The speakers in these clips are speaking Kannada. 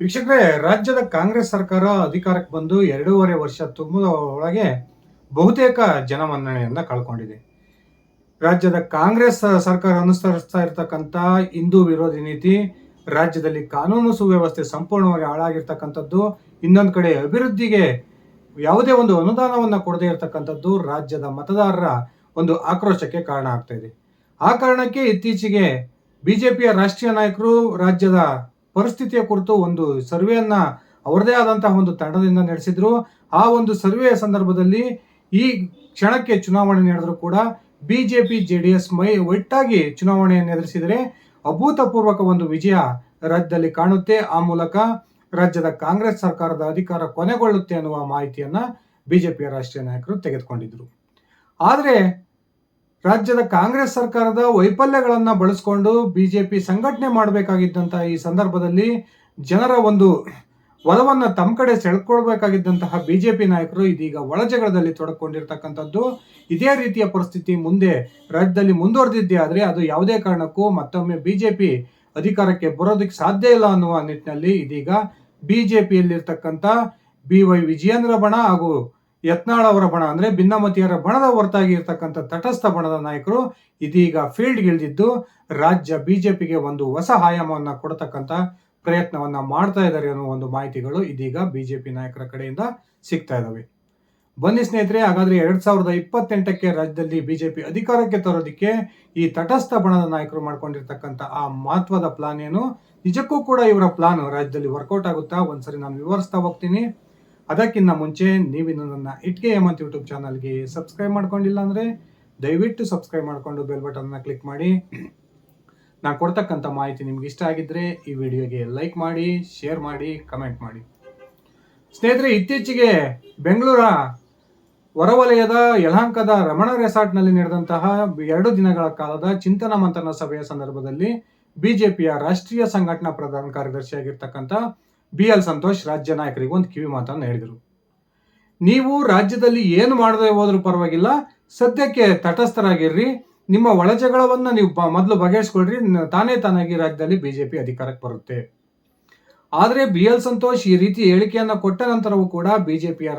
ವೀಕ್ಷಕರೇ, ರಾಜ್ಯದ ಕಾಂಗ್ರೆಸ್ ಸರ್ಕಾರ ಅಧಿಕಾರಕ್ಕೆ ಬಂದು 2.5 ವರ್ಷ ತುಂಬುವ ಒಳಗೆ ಬಹುತೇಕ ಜನಮನ್ನಣೆಯನ್ನ ಕಳ್ಕೊಂಡಿದೆ. ರಾಜ್ಯದ ಕಾಂಗ್ರೆಸ್ ಸರ್ಕಾರ ಅನುಸರಿಸ್ತಾ ಇರತಕ್ಕಂಥ ಹಿಂದೂ ವಿರೋಧಿ ನೀತಿ, ರಾಜ್ಯದಲ್ಲಿ ಕಾನೂನು ಸುವ್ಯವಸ್ಥೆ ಸಂಪೂರ್ಣವಾಗಿ ಹಾಳಾಗಿರ್ತಕ್ಕಂಥದ್ದು, ಇನ್ನೊಂದು ಕಡೆ ಅಭಿವೃದ್ಧಿಗೆ ಯಾವುದೇ ಒಂದು ಅನುದಾನವನ್ನ ಕೊಡದೇ ಇರತಕ್ಕಂಥದ್ದು ರಾಜ್ಯದ ಮತದಾರರ ಒಂದು ಆಕ್ರೋಶಕ್ಕೆ ಕಾರಣ ಆಗ್ತಾ ಇದೆ. ಆ ಕಾರಣಕ್ಕೆ ಇತ್ತೀಚೆಗೆ ಬಿಜೆಪಿಯ ರಾಷ್ಟ್ರೀಯ ನಾಯಕರು ರಾಜ್ಯದ ಪರಿಸ್ಥಿತಿಯ ಕುರಿತು ಒಂದು ಸರ್ವೆಯನ್ನ ಅವರದೇ ಆದಂತಹ ಒಂದು ತಂಡದಿಂದ ನಡೆಸಿದ್ರು. ಆ ಒಂದು ಸರ್ವೆಯ ಸಂದರ್ಭದಲ್ಲಿ ಈ ಕ್ಷಣಕ್ಕೆ ಚುನಾವಣೆ ನಡೆದರೂ ಕೂಡ ಬಿಜೆಪಿ ಜೆಡಿಎಸ್ ಒಟ್ಟಾಗಿ ಚುನಾವಣೆಯನ್ನು ಎದುರಿಸಿದರೆ ಅಭೂತಪೂರ್ವಕ ಒಂದು ವಿಜಯ ರಾಜ್ಯದಲ್ಲಿ ಕಾಣುತ್ತೆ. ಆ ಮೂಲಕ ರಾಜ್ಯದ ಕಾಂಗ್ರೆಸ್ ಸರ್ಕಾರದ ಅಧಿಕಾರ ಕೊನೆಗೊಳ್ಳುತ್ತೆ ಅನ್ನುವ ಮಾಹಿತಿಯನ್ನ ಬಿಜೆಪಿಯ ರಾಷ್ಟ್ರೀಯ ನಾಯಕರು ತೆಗೆದುಕೊಂಡಿದ್ರು. ಆದರೆ ರಾಜ್ಯದ ಕಾಂಗ್ರೆಸ್ ಸರ್ಕಾರದ ವೈಫಲ್ಯಗಳನ್ನ ಬಳಸಿಕೊಂಡು ಬಿಜೆಪಿ ಸಂಘಟನೆ ಮಾಡಬೇಕಾಗಿದ್ದಂತಹ ಈ ಸಂದರ್ಭದಲ್ಲಿ ಜನರ ಒಂದು ಒಲವನ್ನ ತಮ್ಮ ಕಡೆ ಸೆಳೆದುಕೊಳ್ಬೇಕಾಗಿದ್ದಂತಹ ಬಿಜೆಪಿ ನಾಯಕರು ಇದೀಗ ಒಳಜಗಳದಲ್ಲಿ ತೊಡಕೊಂಡಿರ್ತಕ್ಕಂಥದ್ದು. ಇದೇ ರೀತಿಯ ಪರಿಸ್ಥಿತಿ ಮುಂದೆ ರಾಜ್ಯದಲ್ಲಿ ಮುಂದುವರೆದಿದ್ದೇ ಆದರೆ ಅದು ಯಾವುದೇ ಕಾರಣಕ್ಕೂ ಮತ್ತೊಮ್ಮೆ ಬಿಜೆಪಿ ಅಧಿಕಾರಕ್ಕೆ ಬರೋದಕ್ಕೆ ಸಾಧ್ಯ ಇಲ್ಲ ಅನ್ನುವ ನಿಟ್ಟಿನಲ್ಲಿ ಇದೀಗ ಬಿಜೆಪಿಯಲ್ಲಿರ್ತಕ್ಕಂಥ BY ವಿಜಯೇಂದ್ರ ಬಣ ಹಾಗೂ ಯತ್ನಾಳ್ ಅವರ ಬಣ ಅಂದ್ರೆ ಭಿನ್ನಮತೀಯರ ಬಣದ ಹೊರತಾಗಿ ಇರ್ತಕ್ಕಂಥ ತಟಸ್ಥ ಬಣದ ನಾಯಕರು ಇದೀಗ ಫೀಲ್ಡ್ಗೆ ಇಳಿದಿದ್ದು ರಾಜ್ಯ ಬಿಜೆಪಿಗೆ ಒಂದು ಹೊಸ ಆಯಾಮವನ್ನ ಕೊಡತಕ್ಕಂಥ ಪ್ರಯತ್ನವನ್ನ ಮಾಡ್ತಾ ಇದ್ದಾರೆ ಅನ್ನೋ ಒಂದು ಮಾಹಿತಿಗಳು ಇದೀಗ ಬಿಜೆಪಿ ನಾಯಕರ ಕಡೆಯಿಂದ ಸಿಗ್ತಾ ಇದಾವೆ. ಬನ್ನಿ ಸ್ನೇಹಿತರೆ, ಹಾಗಾದ್ರೆ 2028ಕ್ಕೆ ರಾಜ್ಯದಲ್ಲಿ ಬಿಜೆಪಿ ಅಧಿಕಾರಕ್ಕೆ ತರೋದಕ್ಕೆ ಈ ತಟಸ್ಥ ಬಣದ ನಾಯಕರು ಮಾಡ್ಕೊಂಡಿರ್ತಕ್ಕಂಥ ಆ ಮಹತ್ವದ ಪ್ಲಾನ್ ಏನು, ನಿಜಕ್ಕೂ ಕೂಡ ಇವರ ಪ್ಲಾನ್ ರಾಜ್ಯದಲ್ಲಿ ವರ್ಕೌಟ್ ಆಗುತ್ತಾ ಒಂದ್ಸರಿ ನಾನು ವಿವರಿಸ್ತಾ ಹೋಗ್ತೀನಿ. ಅದಕ್ಕಿಂತ ಮುಂಚೆ ನೀವಿನ್ನು ನನ್ನ ಇಟ್ಕೆ ಹೇಮಂತ್ ಯೂಟ್ಯೂಬ್ ಚಾನಲ್ಗೆ ಸಬ್ಸ್ಕ್ರೈಬ್ ಮಾಡ್ಕೊಂಡಿಲ್ಲ ಅಂದ್ರೆ ದಯವಿಟ್ಟು ಸಬ್ಸ್ಕ್ರೈಬ್ ಮಾಡ್ಕೊಂಡು ಬೆಲ್ ಬಟನ್ನ ಕ್ಲಿಕ್ ಮಾಡಿ. ನಾನು ಕೊಡ್ತಕ್ಕಂಥ ಮಾಹಿತಿ ನಿಮ್ಗೆ ಇಷ್ಟ ಆಗಿದ್ರೆ ಈ ವಿಡಿಯೋಗೆ ಲೈಕ್ ಮಾಡಿ, ಶೇರ್ ಮಾಡಿ, ಕಮೆಂಟ್ ಮಾಡಿ. ಸ್ನೇಹಿತರೆ, ಇತ್ತೀಚೆಗೆ ಬೆಂಗಳೂರ ಹೊರವಲಯದ ಯಲಹಂಕದ ರಮಣ ರೆಸಾರ್ಟ್ನಲ್ಲಿ ನಡೆದಂತಹ 2 ದಿನಗಳ ಕಾಲದ ಚಿಂತನ ಮಂಥನ ಸಭೆಯ ಸಂದರ್ಭದಲ್ಲಿ ಬಿಜೆಪಿಯ ರಾಷ್ಟ್ರೀಯ ಸಂಘಟನಾ ಪ್ರಧಾನ ಕಾರ್ಯದರ್ಶಿಯಾಗಿರ್ತಕ್ಕಂಥ BL ಸಂತೋಷ್ ರಾಜ್ಯ ನಾಯಕರಿಗೆ ಒಂದು ಕಿವಿ ಮಾತನ್ನು ಹೇಳಿದರು. ನೀವು ರಾಜ್ಯದಲ್ಲಿ ಏನು ಮಾಡದೆ ಹೋದ್ರೂ ಪರವಾಗಿಲ್ಲ, ಸದ್ಯಕ್ಕೆ ತಟಸ್ಥರಾಗಿರ್ರಿ, ನಿಮ್ಮ ಒಳಜಗಳವನ್ನ ನೀವು ಮೊದಲು ಬಗೆಹರಿಸ್ಕೊಳ್ರಿ, ತಾನಾಗಿ ರಾಜ್ಯದಲ್ಲಿ ಬಿಜೆಪಿ ಅಧಿಕಾರಕ್ಕೆ ಬರುತ್ತೆ. ಆದರೆ BL ಸಂತೋಷ್ ಈ ರೀತಿ ಹೇಳಿಕೆಯನ್ನ ಕೊಟ್ಟ ನಂತರವೂ ಕೂಡ ಬಿಜೆಪಿಯ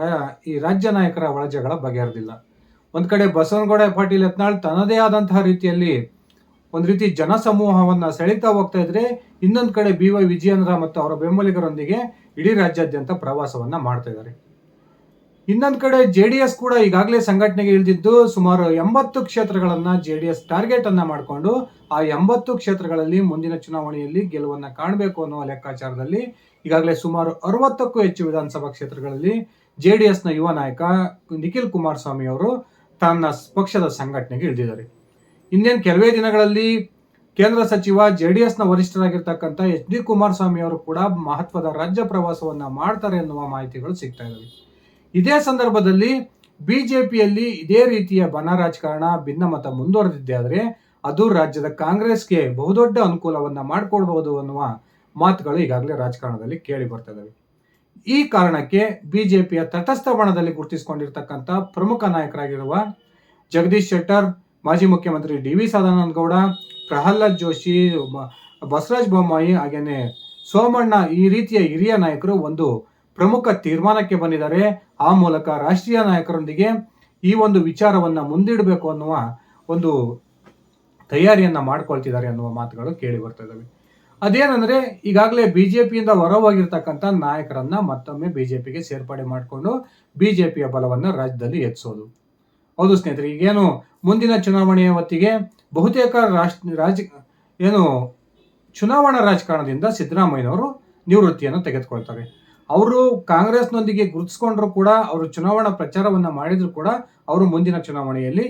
ಈ ರಾಜ್ಯ ನಾಯಕರ ಒಳಜಗಳ ಬಗೆಹರಿದಿಲ್ಲ. ಒಂದ್ ಕಡೆ ಬಸವನಗೌಡ ಪಾಟೀಲ್ ಯತ್ನಾಳ್ ತನ್ನದೇ ಆದಂತಹ ರೀತಿಯಲ್ಲಿ ಒಂದ್ ರೀತಿ ಜನಸಮೂಹವನ್ನ ಸೆಳೀತಾ ಹೋಗ್ತಾ ಇದ್ರೆ, ಇನ್ನೊಂದ್ ಕಡೆ BY ವಿಜಯೇಂದ್ರ ಮತ್ತು ಅವರ ಬೆಂಬಲಿಗರೊಂದಿಗೆ ಇಡೀ ರಾಜ್ಯಾದ್ಯಂತ ಪ್ರವಾಸವನ್ನ ಮಾಡ್ತಾ ಇದ್ದಾರೆ. ಇನ್ನೊಂದ್ ಕಡೆ ಜೆಡಿಎಸ್ ಕೂಡ ಈಗಾಗಲೇ ಸಂಘಟನೆಗೆ ಇಳಿದಿದ್ದು ಸುಮಾರು 80 ಕ್ಷೇತ್ರಗಳನ್ನ ಜೆಡಿಎಸ್ ಟಾರ್ಗೆಟ್ ಅನ್ನ ಮಾಡಿಕೊಂಡು ಆ 80 ಕ್ಷೇತ್ರಗಳಲ್ಲಿ ಮುಂದಿನ ಚುನಾವಣೆಯಲ್ಲಿ ಗೆಲುವನ್ನ ಕಾಣಬೇಕು ಅನ್ನುವ ಲೆಕ್ಕಾಚಾರದಲ್ಲಿ ಈಗಾಗಲೇ ಸುಮಾರು 60ಕ್ಕೂ ಹೆಚ್ಚು ವಿಧಾನಸಭಾ ಕ್ಷೇತ್ರಗಳಲ್ಲಿ ಜೆಡಿಎಸ್ ನ ಯುವ ನಾಯಕ ನಿಖಿಲ್ ಕುಮಾರಸ್ವಾಮಿ ಅವರು ತನ್ನ ಪಕ್ಷದ ಸಂಘಟನೆಗೆ ಇಳಿದಿದ್ದಾರೆ. ಇನ್ನೇನು ಕೆಲವೇ ದಿನಗಳಲ್ಲಿ ಕೇಂದ್ರ ಸಚಿವ ಜೆಡಿಎಸ್ ನ ವರಿಷ್ಠರಾಗಿರ್ತಕ್ಕಂಥ HD ಕುಮಾರಸ್ವಾಮಿ ಅವರು ಕೂಡ ಮಹತ್ವದ ರಾಜ್ಯ ಪ್ರವಾಸವನ್ನ ಮಾಡ್ತಾರೆ ಎನ್ನುವ ಮಾಹಿತಿಗಳು ಸಿಗ್ತಾ ಇದಾವೆ. ಇದೇ ಸಂದರ್ಭದಲ್ಲಿ ಬಿಜೆಪಿಯಲ್ಲಿ ಇದೇ ರೀತಿಯ ಬಣ ರಾಜಕಾರಣ, ಭಿನ್ನಮತ ಮುಂದುವರೆದಿದ್ದೇ ಆದರೆ ಅದು ರಾಜ್ಯದ ಕಾಂಗ್ರೆಸ್ಗೆ ಬಹುದೊಡ್ಡ ಅನುಕೂಲವನ್ನ ಮಾಡಿಕೊಡ್ಬಹುದು ಅನ್ನುವ ಮಾತುಗಳು ಈಗಾಗಲೇ ರಾಜಕಾರಣದಲ್ಲಿ ಕೇಳಿ ಬರ್ತಾ ಇದಾವೆ. ಈ ಕಾರಣಕ್ಕೆ ಬಿಜೆಪಿಯ ತಟಸ್ಥ ಬಣದಲ್ಲಿ ಗುರುತಿಸಿಕೊಂಡಿರ್ತಕ್ಕಂಥ ಪ್ರಮುಖ ನಾಯಕರಾಗಿರುವ ಜಗದೀಶ್ ಶೆಟ್ಟರ್, ಮಾಜಿ ಮುಖ್ಯಮಂತ್ರಿ DV ಸದಾನಂದ ಗೌಡ, ಪ್ರಹ್ಲಾದ್ ಜೋಶಿ, ಬಸವರಾಜ ಬೊಮ್ಮಾಯಿ ಹಾಗೇನೆ ಸೋಮಣ್ಣ ಈ ರೀತಿಯ ಹಿರಿಯ ನಾಯಕರು ಒಂದು ಪ್ರಮುಖ ತೀರ್ಮಾನಕ್ಕೆ ಬಂದಿದ್ದಾರೆ. ಆ ಮೂಲಕ ರಾಷ್ಟ್ರೀಯ ನಾಯಕರೊಂದಿಗೆ ಈ ಒಂದು ವಿಚಾರವನ್ನ ಮುಂದಿಡಬೇಕು ಅನ್ನುವ ಒಂದು ತಯಾರಿಯನ್ನ ಮಾಡ್ಕೊಳ್ತಿದ್ದಾರೆ ಅನ್ನುವ ಮಾತುಗಳು ಕೇಳಿ ಬರ್ತಾ ಇದಾವೆ. ಅದೇನಂದ್ರೆ ಈಗಾಗಲೇ ಬಿಜೆಪಿಯಿಂದ ಹೊರಹೋಗಿರ್ತಕ್ಕಂಥ ನಾಯಕರನ್ನ ಮತ್ತೊಮ್ಮೆ ಬಿಜೆಪಿಗೆ ಸೇರ್ಪಡೆ ಮಾಡಿಕೊಂಡು ಬಿಜೆಪಿಯ ಬಲವನ್ನ ರಾಜ್ಯದಲ್ಲಿ ಹೆಚ್ಚಿಸೋದು. ಹೌದು ಸ್ನೇಹಿತರೆ, ಈಗೇನು ಮುಂದಿನ ಚುನಾವಣೆಯ ಹೊತ್ತಿಗೆ ಬಹುತೇಕ ಚುನಾವಣಾ ರಾಜಕಾರಣದಿಂದ ಸಿದ್ದರಾಮಯ್ಯನವರು ನಿವೃತ್ತಿಯನ್ನು ತೆಗೆದುಕೊಳ್ತಾರೆ. ಅವರು ಕಾಂಗ್ರೆಸ್ನೊಂದಿಗೆ ಗುರುತಿಸ್ಕೊಂಡ್ರು ಕೂಡ, ಅವರು ಚುನಾವಣಾ ಪ್ರಚಾರವನ್ನ ಮಾಡಿದ್ರು ಕೂಡ ಅವರು ಮುಂದಿನ ಚುನಾವಣೆಯಲ್ಲಿ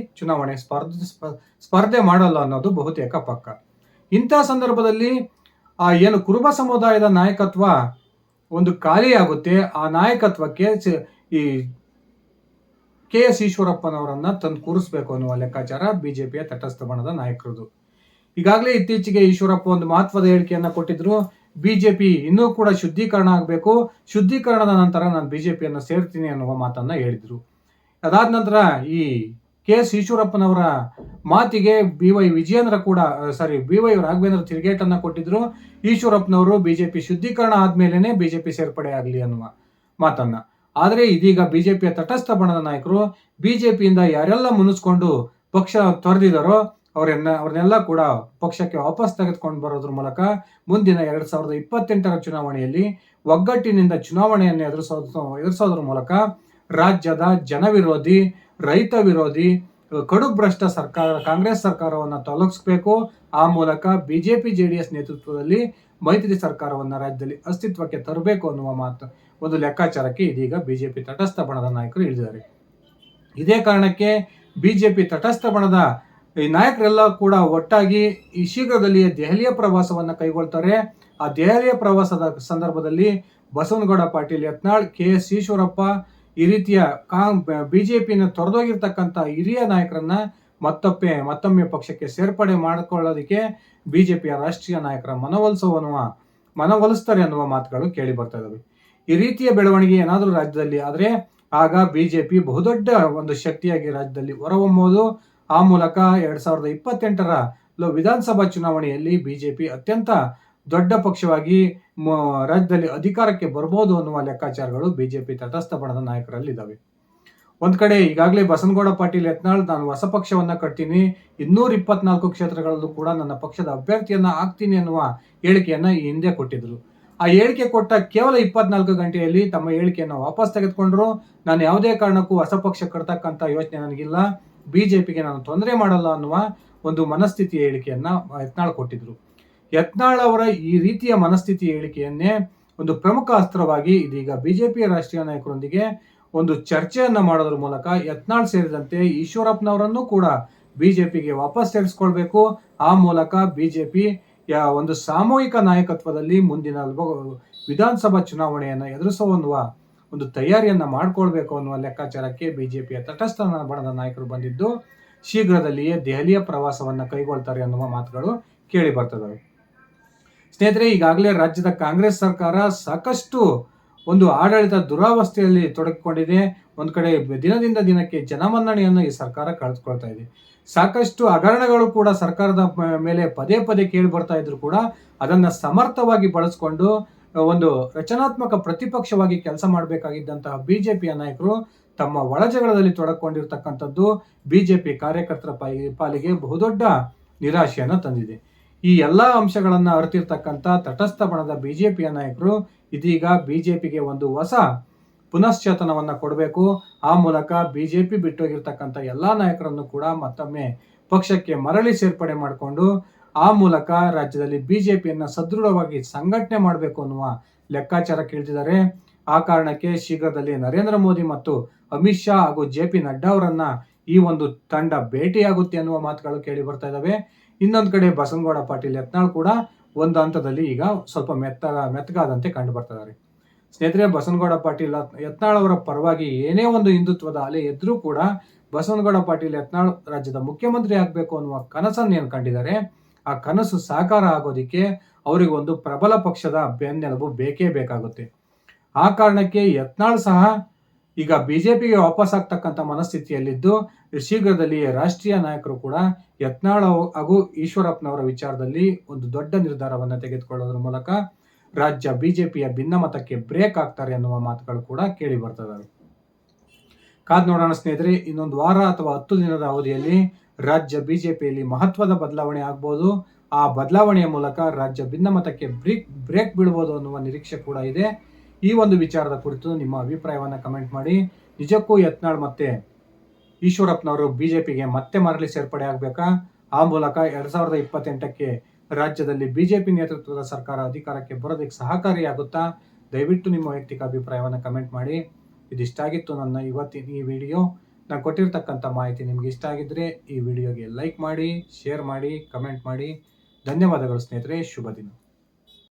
ಸ್ಪರ್ಧೆ ಮಾಡಲ್ಲ ಅನ್ನೋದು ಬಹುತೇಕ ಪಕ್ಕ. ಇಂಥ ಸಂದರ್ಭದಲ್ಲಿ ಏನು ಕುರುಬ ಸಮುದಾಯದ ನಾಯಕತ್ವ ಒಂದು ಖಾಲಿಯಾಗುತ್ತೆ, ಆ ನಾಯಕತ್ವಕ್ಕೆ ಈ KS ಈಶ್ವರಪ್ಪನವರನ್ನ ತಂದು ಕೂರಿಸಬೇಕು ಅನ್ನುವ ಲೆಕ್ಕಾಚಾರ ಬಿಜೆಪಿಯ ತಟಸ್ಥ ಬಣದ ನಾಯಕರದು. ಈಗಾಗಲೇ ಇತ್ತೀಚೆಗೆ ಈಶ್ವರಪ್ಪ ಒಂದು ಮಹತ್ವದ ಹೇಳಿಕೆಯನ್ನ ಕೊಟ್ಟಿದ್ರು. ಬಿಜೆಪಿ ಇನ್ನೂ ಕೂಡ ಶುದ್ಧೀಕರಣ ಆಗಬೇಕು, ಶುದ್ಧೀಕರಣದ ನಂತರ ನಾನು ಬಿಜೆಪಿಯನ್ನ ಸೇರ್ತೀನಿ ಅನ್ನುವ ಮಾತನ್ನ ಹೇಳಿದ್ರು. ಅದಾದ ನಂತರ ಈ ಕೆ ಎಸ್ ಈಶ್ವರಪ್ಪನವರ ಮಾತಿಗೆ ಬಿ ವೈ ರಾಘವೇಂದ್ರ ತಿರುಗೇಟನ್ನ ಕೊಟ್ಟಿದ್ರು. ಈಶ್ವರಪ್ಪನವರು ಬಿಜೆಪಿ ಶುದ್ಧೀಕರಣ ಆದ್ಮೇಲೆನೆ ಬಿಜೆಪಿ ಸೇರ್ಪಡೆ ಆಗಲಿ ಅನ್ನುವ ಮಾತನ್ನ. ಆದರೆ ಇದೀಗ ಬಿಜೆಪಿಯ ತಟಸ್ಥ ಬಣದ ನಾಯಕರು ಬಿಜೆಪಿಯಿಂದ ಯಾರೆಲ್ಲ ಮುನಿಸ್ಕೊಂಡು ಪಕ್ಷ ತೊರೆದಿದ್ದಾರೋ ಅವ್ರನ್ನೆಲ್ಲ ಕೂಡ ಪಕ್ಷಕ್ಕೆ ವಾಪಸ್ ತೆಗೆದುಕೊಂಡು ಬರೋದ್ರ ಮೂಲಕ ಮುಂದಿನ 2028ರ ಚುನಾವಣೆಯಲ್ಲಿ ಒಗ್ಗಟ್ಟಿನಿಂದ ಚುನಾವಣೆಯನ್ನು ಎದುರಿಸೋದ್ರ ಮೂಲಕ ರಾಜ್ಯದ ಜನವಿರೋಧಿ, ರೈತ ವಿರೋಧಿ, ಕಡುಭ್ರಷ್ಟ ಕಾಂಗ್ರೆಸ್ ಸರ್ಕಾರವನ್ನು ತೊಲಗಿಸಬೇಕು. ಆ ಮೂಲಕ ಬಿಜೆಪಿ ಜೆಡಿಎಸ್ ನೇತೃತ್ವದಲ್ಲಿ ಮೈತ್ರಿ ಸರ್ಕಾರವನ್ನು ರಾಜ್ಯದಲ್ಲಿ ಅಸ್ತಿತ್ವಕ್ಕೆ ತರಬೇಕು ಅನ್ನುವ ಒಂದು ಲೆಕ್ಕಾಚಾರಕ್ಕೆ ಇದೀಗ ಬಿಜೆಪಿ ತಟಸ್ಥ ಬಣದ ನಾಯಕರು ಇಳಿದಿದ್ದಾರೆ. ಇದೇ ಕಾರಣಕ್ಕೆ ಬಿಜೆಪಿ ತಟಸ್ಥ ಬಣದ ಈ ನಾಯಕರೆಲ್ಲ ಕೂಡ ಒಟ್ಟಾಗಿ ಈ ಶೀಘ್ರದಲ್ಲಿಯೇ ದೆಹಲಿಯ ಪ್ರವಾಸವನ್ನು ಕೈಗೊಳ್ತಾರೆ. ಆ ದೆಹಲಿಯ ಪ್ರವಾಸದ ಸಂದರ್ಭದಲ್ಲಿ ಬಸವನಗೌಡ ಪಾಟೀಲ್ ಯತ್ನಾಳ್, ಕೆ ಎಸ್ ಈಶ್ವರಪ್ಪ ಈ ರೀತಿಯ ಬಿಜೆಪಿನ ತೊರೆದೋಗಿರ್ತಕ್ಕಂಥ ಹಿರಿಯ ನಾಯಕರನ್ನ ಮತ್ತೊಮ್ಮೆ ಪಕ್ಷಕ್ಕೆ ಸೇರ್ಪಡೆ ಮಾಡಿಕೊಳ್ಳೋದಕ್ಕೆ ಬಿಜೆಪಿಯ ರಾಷ್ಟ್ರೀಯ ನಾಯಕರ ಮನವೊಲಿಸ್ತಾರೆ ಅನ್ನುವ ಮಾತುಗಳು ಕೇಳಿ ಬರ್ತಾ ಇದಾವೆ. ಈ ರೀತಿಯ ಬೆಳವಣಿಗೆ ಏನಾದರೂ ರಾಜ್ಯದಲ್ಲಿ ಆದರೆ ಆಗ ಬಿಜೆಪಿ ಬಹುದೊಡ್ಡ ಒಂದು ಶಕ್ತಿಯಾಗಿ ರಾಜ್ಯದಲ್ಲಿ ಹೊರಹೊಮ್ಮೋದು. ಆ ಮೂಲಕ 2028ರ ವಿಧಾನಸಭಾ ಚುನಾವಣೆಯಲ್ಲಿ ಬಿಜೆಪಿ ಅತ್ಯಂತ ದೊಡ್ಡ ಪಕ್ಷವಾಗಿ ರಾಜ್ಯದಲ್ಲಿ ಅಧಿಕಾರಕ್ಕೆ ಬರ್ಬೋದು ಅನ್ನುವ ಲೆಕ್ಕಾಚಾರಗಳು ಬಿಜೆಪಿ ತಟಸ್ಥ ಬಣದ ನಾಯಕರಲ್ಲಿದ್ದಾವೆ. ಒಂದ್ ಕಡೆ ಈಗಾಗಲೇ ಬಸನಗೌಡ ಪಾಟೀಲ್ ಯತ್ನಾಳ್ ನಾನು ಹೊಸ ಪಕ್ಷವನ್ನ ಕಟ್ತೀನಿ, 224 ಕ್ಷೇತ್ರಗಳಲ್ಲೂ ಕೂಡ ನನ್ನ ಪಕ್ಷದ ಅಭ್ಯರ್ಥಿಯನ್ನ ಆಗ್ತೀನಿ ಅನ್ನುವ ಹೇಳಿಕೆಯನ್ನ ಈ ಹಿಂದೆ ಕೊಟ್ಟಿದ್ರು. ಆ ಹೇಳಿಕೆ ಕೊಟ್ಟ ಕೇವಲ 24 ಗಂಟೆಯಲ್ಲಿ ತಮ್ಮ ಹೇಳಿಕೆಯನ್ನು ವಾಪಸ್ ತೆಗೆದುಕೊಂಡ್ರು. ನಾನು ಯಾವುದೇ ಕಾರಣಕ್ಕೂ ಹೊಸ ಪಕ್ಷ ಕಟ್ತಕ್ಕಂಥ ಯೋಚನೆ ನನಗಿಲ್ಲ, ಬಿಜೆಪಿಗೆ ನಾನು ತೊಂದರೆ ಮಾಡಲ್ಲ ಅನ್ನುವ ಒಂದು ಮನಸ್ಥಿತಿಯ ಹೇಳಿಕೆಯನ್ನ ಯತ್ನಾಳ್ ಕೊಟ್ಟಿದ್ರು. ಯತ್ನಾಳ್ ಅವರ ಈ ರೀತಿಯ ಮನಸ್ಥಿತಿ ಹೇಳಿಕೆಯನ್ನೇ ಒಂದು ಪ್ರಮುಖ ಅಸ್ತ್ರವಾಗಿ ಇದೀಗ ಬಿಜೆಪಿಯ ರಾಷ್ಟ್ರೀಯ ನಾಯಕರೊಂದಿಗೆ ಒಂದು ಚರ್ಚೆಯನ್ನ ಮಾಡೋದ್ರ ಮೂಲಕ ಯತ್ನಾಳ್ ಸೇರಿದಂತೆ ಈಶ್ವರಪ್ಪನವರನ್ನು ಕೂಡ ಬಿಜೆಪಿಗೆ ವಾಪಸ್ ಸೇರಿಸ್ಕೊಳ್ಬೇಕು. ಆ ಮೂಲಕ ಬಿಜೆಪಿ ಒಂದು ಸಾಮೂಹಿಕ ನಾಯಕತ್ವದಲ್ಲಿ ಮುಂದಿನ ವಿಧಾನಸಭಾ ಚುನಾವಣೆಯನ್ನು ಎದುರಿಸುವ ಒಂದು ತಯಾರಿಯನ್ನ ಮಾಡ್ಕೊಳ್ಬೇಕು ಅನ್ನುವ ಲೆಕ್ಕಾಚಾರಕ್ಕೆ ಬಿಜೆಪಿಯ ತಟಸ್ಥ ಬಣದ ನಾಯಕರು ಬಂದಿದ್ದು ಶೀಘ್ರದಲ್ಲಿಯೇ ದೆಹಲಿಯ ಪ್ರವಾಸವನ್ನ ಕೈಗೊಳ್ತಾರೆ ಅನ್ನುವ ಮಾತುಗಳು ಕೇಳಿ ಬರ್ತದವೆ. ಸ್ನೇಹಿತರೆ, ಈಗಾಗಲೇ ರಾಜ್ಯದ ಕಾಂಗ್ರೆಸ್ ಸರ್ಕಾರ ಸಾಕಷ್ಟು ಒಂದು ಆಡಳಿತ ದುರಾವಸ್ಥೆಯಲ್ಲಿ ತೊಡಗಿಕೊಂಡಿದೆ. ಒಂದ್ ಕಡೆ ದಿನದಿಂದ ದಿನಕ್ಕೆ ಜನಮನ್ನಣೆಯನ್ನು ಈ ಸರ್ಕಾರ ಕಳೆದುಕೊಳ್ತಾ ಇದೆ. ಸಾಕಷ್ಟು ಹಗರಣಗಳು ಕೂಡ ಸರ್ಕಾರದ ಮೇಲೆ ಪದೇ ಪದೇ ಕೇಳಿ ಬರ್ತಾ ಇದ್ರು ಕೂಡ ಅದನ್ನ ಸಮರ್ಥವಾಗಿ ಬಳಸ್ಕೊಂಡು ಒಂದು ರಚನಾತ್ಮಕ ಪ್ರತಿಪಕ್ಷವಾಗಿ ಕೆಲಸ ಮಾಡಬೇಕಾಗಿದ್ದಂತಹ ಬಿಜೆಪಿಯ ನಾಯಕರು ತಮ್ಮ ಒಳಜಗಳದಲ್ಲಿ ತೊಡಕೊಂಡಿರ್ತಕ್ಕಂಥದ್ದು ಬಿಜೆಪಿ ಕಾರ್ಯಕರ್ತರ ಪಾಲಿಗೆ ಬಹುದೊಡ್ಡ ನಿರಾಶೆಯನ್ನು ತಂದಿದೆ. ಈ ಎಲ್ಲಾ ಅಂಶಗಳನ್ನ ಅರಿತಿರ್ತಕ್ಕಂಥ ತಟಸ್ಥ ಬಣದ ಬಿಜೆಪಿಯ ನಾಯಕರು ಇದೀಗ ಬಿಜೆಪಿಗೆ ಒಂದು ಹೊಸ ಪುನಶ್ಚೇತನವನ್ನ ಕೊಡಬೇಕು. ಆ ಮೂಲಕ ಬಿಜೆಪಿ ಬಿಟ್ಟೋಗಿರ್ತಕ್ಕಂಥ ಎಲ್ಲಾ ನಾಯಕರನ್ನು ಕೂಡ ಮತ್ತೊಮ್ಮೆ ಪಕ್ಷಕ್ಕೆ ಮರಳಿ ಸೇರ್ಪಡೆ ಮಾಡಿಕೊಂಡು ಆ ಮೂಲಕ ರಾಜ್ಯದಲ್ಲಿ ಬಿಜೆಪಿಯನ್ನ ಸದೃಢವಾಗಿ ಸಂಘಟನೆ ಮಾಡಬೇಕು ಅನ್ನುವ ಲೆಕ್ಕಾಚಾರ ಕೇಳ್ತಿದ್ದಾರೆ. ಆ ಕಾರಣಕ್ಕೆ ಶೀಘ್ರದಲ್ಲಿ ನರೇಂದ್ರ ಮೋದಿ ಮತ್ತು ಅಮಿತ್ ಶಾ ಹಾಗೂ JP ನಡ್ಡಾ ಅವರನ್ನ ಈ ಒಂದು ತಂಡ ಭೇಟಿಯಾಗುತ್ತೆ ಅನ್ನುವ ಮಾತುಗಳು ಕೇಳಿ ಬರ್ತಾ ಇದಾವೆ. ಇನ್ನೊಂದು ಕಡೆ ಬಸನಗೌಡ ಪಾಟೀಲ್ ಯತ್ನಾಳ್ ಕೂಡ ಒಂದು ಹಂತದಲ್ಲಿ ಈಗ ಸ್ವಲ್ಪ ಮೆತ್ತಗಾದಂತೆ ಕಂಡು ಬರ್ತಿದ್ದಾರೆ. ಸ್ನೇಹಿತರೆ, ಬಸನಗೌಡ ಪಾಟೀಲ್ ಯತ್ನಾಳ್ ಅವರ ಪರವಾಗಿ ಏನೇ ಒಂದು ಹಿಂದುತ್ವದ ಅಲೆ ಎದ್ರೂ ಕೂಡ ಬಸನಗೌಡ ಪಾಟೀಲ್ ಯತ್ನಾಳ್ ರಾಜ್ಯದ ಮುಖ್ಯಮಂತ್ರಿ ಆಗಬೇಕು ಅನ್ನುವ ಕನಸನ್ನು ಏನು ಕಂಡಿದ್ದಾರೆ, ಆ ಕನಸು ಸಾಕಾರ ಆಗೋದಿಕ್ಕೆ ಅವರಿಗೆ ಒಂದು ಪ್ರಬಲ ಪಕ್ಷದ ಬೆನ್ನೆಲುಬು ಬೇಕೇ ಬೇಕಾಗುತ್ತೆ. ಆ ಕಾರಣಕ್ಕೆ ಯತ್ನಾಳ್ ಸಹ ಈಗ ಬಿಜೆಪಿಗೆ ವಾಪಸ್ ಆಗ್ತಕ್ಕಂಥ ಮನಸ್ಥಿತಿಯಲ್ಲಿದ್ದು ಶೀಘ್ರದಲ್ಲಿ ರಾಷ್ಟ್ರೀಯ ನಾಯಕರು ಕೂಡ ಯತ್ನಾಳ್ ಹಾಗೂ ಈಶ್ವರಪ್ಪನವರ ವಿಚಾರದಲ್ಲಿ ಒಂದು ದೊಡ್ಡ ನಿರ್ಧಾರವನ್ನು ತೆಗೆದುಕೊಳ್ಳೋದ್ರ ಮೂಲಕ ರಾಜ್ಯ ಬಿಜೆಪಿಯ ಭಿನ್ನಮತಕ್ಕೆ ಬ್ರೇಕ್ ಆಗ್ತಾರೆ ಅನ್ನುವ ಮಾತುಗಳು ಕೂಡ ಕೇಳಿ ಬರ್ತದೆ. ಕಾದ್ ನೋಡೋಣ ಸ್ನೇಹಿತರೆ, ಇನ್ನೊಂದು ವಾರ ಅಥವಾ 10 ದಿನದ ಅವಧಿಯಲ್ಲಿ ರಾಜ್ಯ ಬಿಜೆಪಿಯಲ್ಲಿ ಮಹತ್ವದ ಬದಲಾವಣೆ ಆಗ್ಬೋದು. ಆ ಬದಲಾವಣೆಯ ಮೂಲಕ ರಾಜ್ಯ ಭಿನ್ನಮತಕ್ಕೆ ಬ್ರೇಕ್ ಬೀಳ್ಬೋದು ಅನ್ನುವ ನಿರೀಕ್ಷೆ ಕೂಡ ಇದೆ. ಈ ಒಂದು ವಿಚಾರದ ಕುರಿತು ನಿಮ್ಮ ಅಭಿಪ್ರಾಯವನ್ನು ಕಮೆಂಟ್ ಮಾಡಿ. ನಿಜಕ್ಕೂ ಯತ್ನಾಳ್ ಮತ್ತೆ ಈಶ್ವರಪ್ಪನವರು ಬಿಜೆಪಿಗೆ ಮತ್ತೆ ಮರಳಿ ಸೇರ್ಪಡೆ ಆಗಬೇಕಾ? ಆ ಮೂಲಕ 2028ಕ್ಕೆ ರಾಜ್ಯದಲ್ಲಿ ಬಿಜೆಪಿ ನೇತೃತ್ವದ ಸರ್ಕಾರ ಅಧಿಕಾರಕ್ಕೆ ಬರೋದಕ್ಕೆ ಸಹಕಾರಿಯಾಗುತ್ತಾ? ದಯವಿಟ್ಟು ನಿಮ್ಮ ವೈಯಕ್ತಿಕ ಅಭಿಪ್ರಾಯವನ್ನು ಕಮೆಂಟ್ ಮಾಡಿ. ಇದಿಷ್ಟಾಗಿತ್ತು ನನ್ನ ಇವತ್ತಿನ ಈ ವಿಡಿಯೋ. ನಾನು ಕೊಟ್ಟಿರ್ತಕ್ಕಂಥ ಮಾಹಿತಿ ನಿಮ್ಗೆ ಇಷ್ಟ ಆಗಿದ್ರೆ ಈ ವಿಡಿಯೋಗೆ ಲೈಕ್ ಮಾಡಿ, ಶೇರ್ ಮಾಡಿ, ಕಮೆಂಟ್ ಮಾಡಿ. ಧನ್ಯವಾದಗಳು ಸ್ನೇಹಿತರೆ. ಶುಭ ದಿನ.